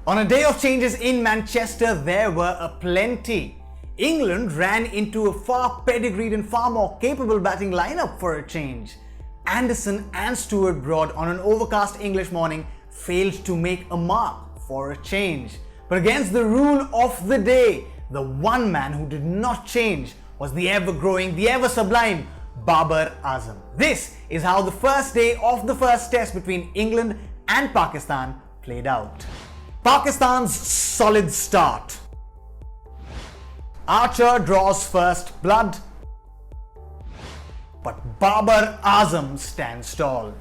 On a day of changes in Manchester, there were aplenty. England ran into a far pedigreed and far more capable batting lineup for a change. Anderson and Stuart Broad on an overcast English morning failed to make a mark for a change. But against the rule of the day, the one man who did not change was the ever-growing, the ever-sublime Babar Azam. This is how the first day of the first test between England and Pakistan played out. Pakistan's solid start. Archer draws first blood, but Babar Azam stands tall.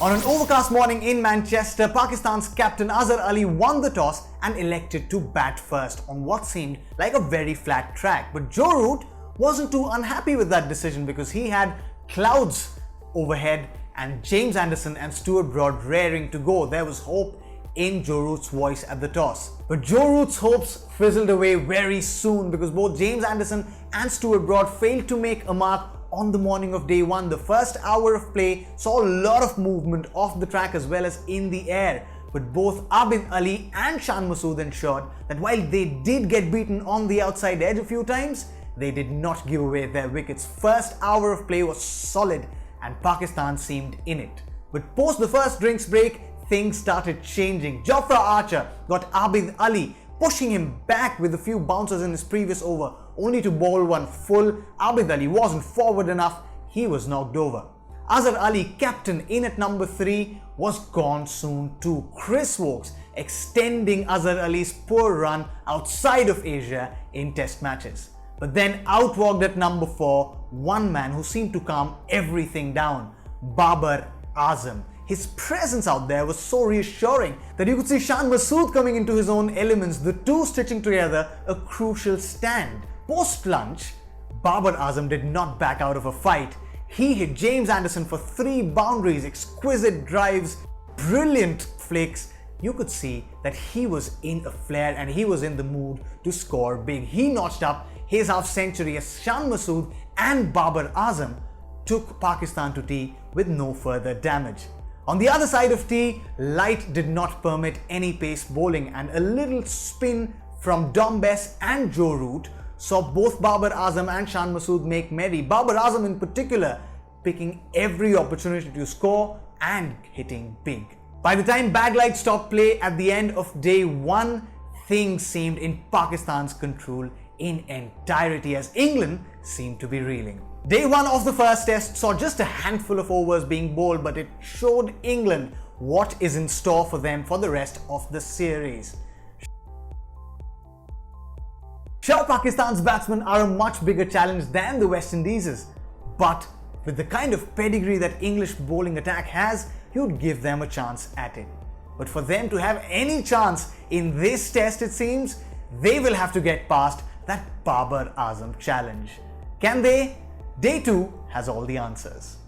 On an overcast morning in Manchester, Pakistan's captain Azhar Ali won the toss and elected to bat first on what seemed like a very flat track. But Joe Root wasn't too unhappy with that decision because he had clouds overhead and James Anderson and Stuart Broad raring to go. There was hope in Joe Root's voice at the toss. But Joe Root's hopes fizzled away very soon because both James Anderson and Stuart Broad failed to make a mark on the morning of day one. The first hour of play saw a lot of movement off the track as well as in the air. But both Abid Ali and Shan Masood ensured that while they did get beaten on the outside edge a few times, they did not give away their wickets. First hour of play was solid and Pakistan seemed in it. But post the first drinks break, things started changing. Jofra Archer got Abid Ali, pushing him back with a few bounces in his previous over, only to bowl one full. Abid Ali wasn't forward enough, he was knocked over. Azhar Ali, captain in at number 3, was gone soon too. Chris Wokes extending Azhar Ali's poor run outside of Asia in test matches. But then outwalked at number 4, one man who seemed to calm everything down, Babar Azam. His presence out there was so reassuring that you could see Shan Masood coming into his own elements, the two stitching together a crucial stand. Post-lunch, Babar Azam did not back out of a fight. He hit James Anderson for 3 boundaries, exquisite drives, brilliant flicks. You could see that he was in a flare and he was in the mood to score big. He notched up his half century as Shan Masood and Babar Azam took Pakistan to tea with no further damage. On the other side of tea, light did not permit any pace bowling and a little spin from Dom Bess and Joe Root saw both Babar Azam and Shan Masood make merry. Babar Azam in particular picking every opportunity to score and hitting big. By the time Baglight stopped play at the end of day 1, things seemed in Pakistan's control in entirety as England seemed to be reeling. Day 1 of the first test saw just a handful of overs being bowled, but it showed England what is in store for them for the rest of the series. Sure, Pakistan's batsmen are a much bigger challenge than the West Indies', but with the kind of pedigree that English bowling attack has, you'd give them a chance at it. But for them to have any chance in this test, it seems, they will have to get past that Babar Azam challenge. Can they? Day 2 has all the answers.